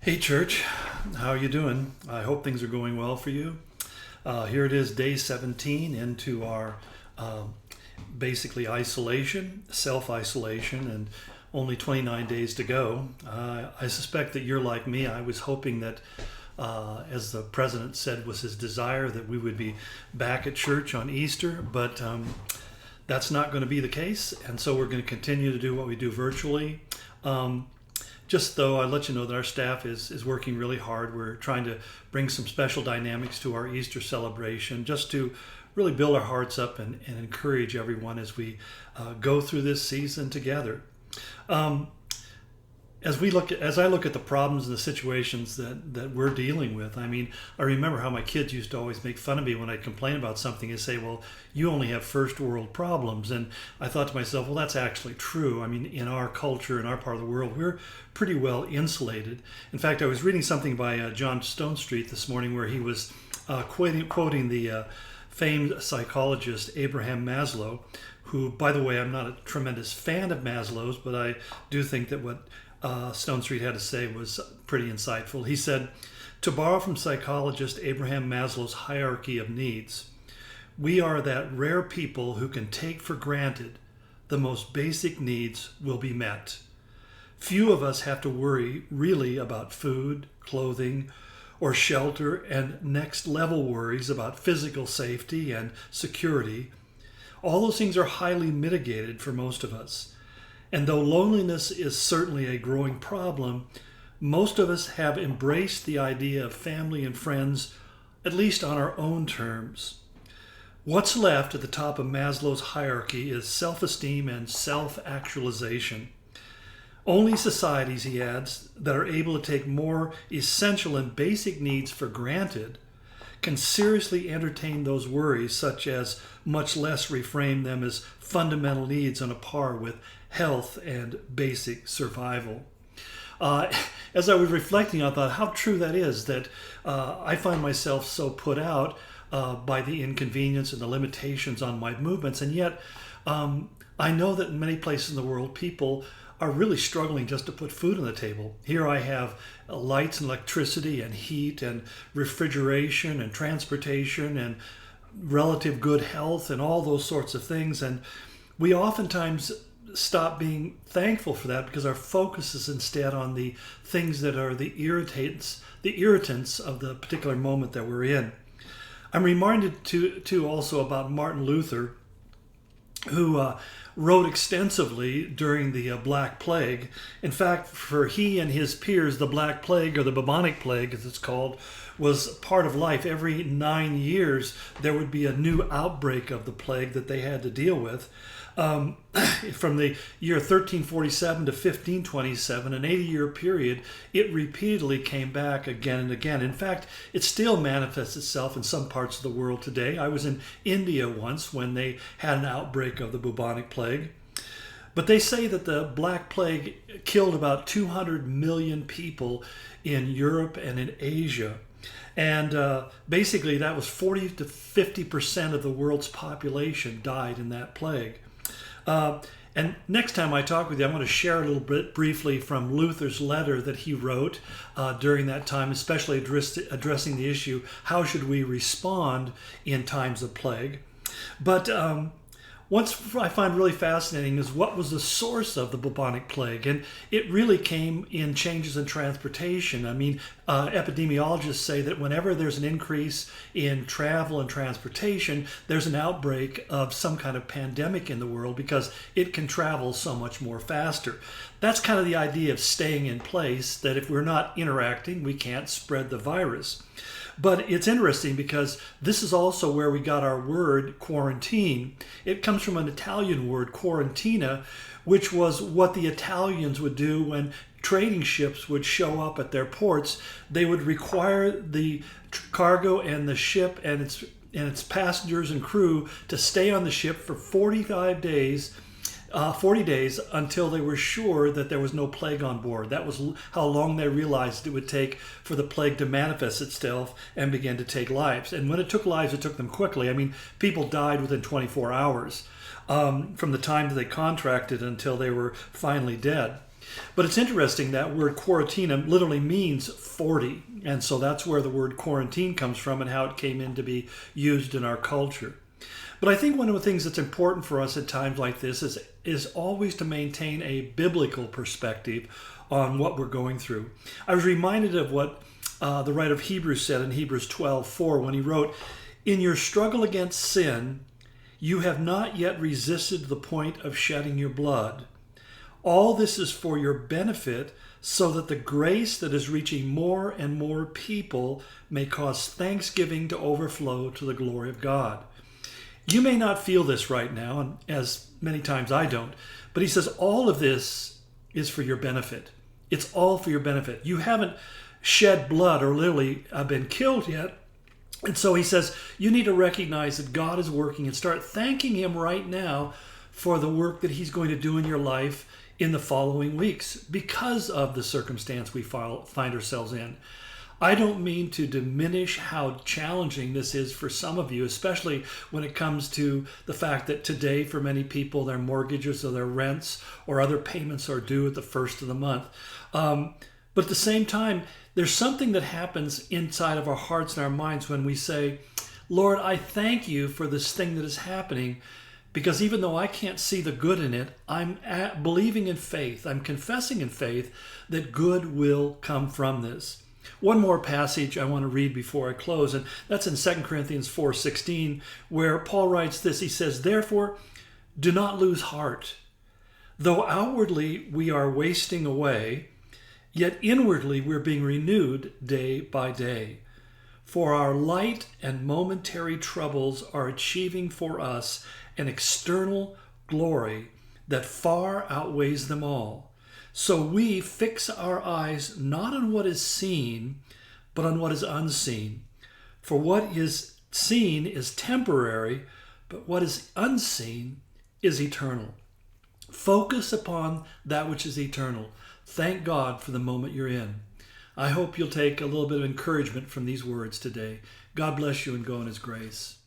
Hey church, how are you doing? I hope things are going well for you. Here it is, day 17 into our uh, basically isolation, self-isolation, and only 29 days to go. I suspect that you're like me. I was hoping that, as the president said was his desire, that we would be back at church on Easter, but that's not going to be the case, and so we're going to continue to do what we do virtually. Um, just though I let you know that our staff is working really hard. We're trying to bring some special dynamics to our Easter celebration just to really build our hearts up and encourage everyone as we go through this season together. Um, as I look at the problems and the situations that we're dealing with, I mean, I remember how my kids used to always make fun of me when I'd complain about something and say, well, you only have first world problems. And I thought to myself, well, that's actually true. I mean, in our culture, in our part of the world, we're pretty well insulated. In fact, I was reading something by John Stonestreet this morning where he was quoting the famed psychologist Abraham Maslow, who, by the way, I'm not a tremendous fan of Maslow's, but I do think that what Stone Street had to say was pretty insightful. He said, to borrow from psychologist Abraham Maslow's hierarchy of needs, we are that rare people who can take for granted the most basic needs will be met. Few of us have to worry really about food, clothing, or shelter, and next level worries about physical safety and security. All those things are highly mitigated for most of us. And though loneliness is certainly a growing problem, most of us have embraced the idea of family and friends, at least on our own terms. What's left at the top of Maslow's hierarchy is self-esteem and self-actualization. Only societies, he adds, that are able to take more essential and basic needs for granted can seriously entertain those worries, such as much less reframe them as fundamental needs on a par with health and basic survival. Uh, as I was reflecting, I thought how true that is, that I find myself so put out by the inconvenience and the limitations on my movements, and yet I know that in many places in the world, people are really struggling just to put food on the table. Here I have lights and electricity and heat and refrigeration and transportation and relative good health and all those sorts of things. And we oftentimes stop being thankful for that because our focus is instead on the things that are the irritants of the particular moment that we're in. I'm reminded too also about Martin Luther, who wrote extensively during the Black Plague. In fact, for he and his peers, the Black Plague, or the bubonic plague as it's called, was part of life. Every 9 years there would be a new outbreak of the plague that they had to deal with. From the year 1347 to 1527, an 80-year period, it repeatedly came back again and again. In fact, it still manifests itself in some parts of the world today. I was in India once when they had an outbreak of the bubonic plague. But they say that the Black Plague killed about 200 million people in Europe and in Asia. And basically that was 40 to 50% of the world's population died in that plague. And next time I talk with you, I want to share a little bit briefly from Luther's letter that he wrote during that time, especially addressing the issue, how should we respond in times of plague? But what I find really fascinating is what was the source of the bubonic plague, and it really came in changes in transportation. I mean, epidemiologists say that whenever there's an increase in travel and transportation, there's an outbreak of some kind of pandemic in the world because it can travel so much more faster. That's kind of the idea of staying in place, that if we're not interacting, we can't spread the virus. But it's interesting because this is also where we got our word quarantine. It comes from an Italian word, quarantina, which was what the Italians would do when trading ships would show up at their ports. They would require the cargo and the ship and its passengers and crew to stay on the ship for 40 days until they were sure that there was no plague on board. That was how long they realized it would take for the plague to manifest itself and begin to take lives. And when it took lives, it took them quickly. I mean, people died within 24 hours from the time that they contracted until they were finally dead. But it's interesting that word quarantinum literally means 40. And so that's where the word quarantine comes from and how it came in to be used in our culture. But I think one of the things that's important for us at times like this is always to maintain a biblical perspective on what we're going through. I was reminded of what the writer of Hebrews said in Hebrews 12:4 when he wrote, "In your struggle against sin, you have not yet resisted the point of shedding your blood. All this is for your benefit, so that the grace that is reaching more and more people may cause thanksgiving to overflow to the glory of God." You may not feel this right now, and as many times I don't, but he says all of this is for your benefit. It's all for your benefit. You haven't shed blood or literally been killed yet. And so he says you need to recognize that God is working and start thanking him right now for the work that he's going to do in your life in the following weeks because of the circumstance we find ourselves in. I don't mean to diminish how challenging this is for some of you, especially when it comes to the fact that today for many people their mortgages or their rents or other payments are due at the first of the month. But at the same time, there's something that happens inside of our hearts and our minds when we say, Lord, I thank you for this thing that is happening, because even though I can't see the good in it, I'm believing in faith. I'm confessing in faith that good will come from this. One more passage I want to read before I close, and that's in 2 Corinthians 4:16, where Paul writes this. He says, "Therefore, do not lose heart. Though outwardly we are wasting away, yet inwardly we're being renewed day by day. For our light and momentary troubles are achieving for us an external glory that far outweighs them all. So we fix our eyes not on what is seen, but on what is unseen. For what is seen is temporary, but what is unseen is eternal." Focus upon that which is eternal. Thank God for the moment you're in. I hope you'll take a little bit of encouragement from these words today. God bless you and go in his grace.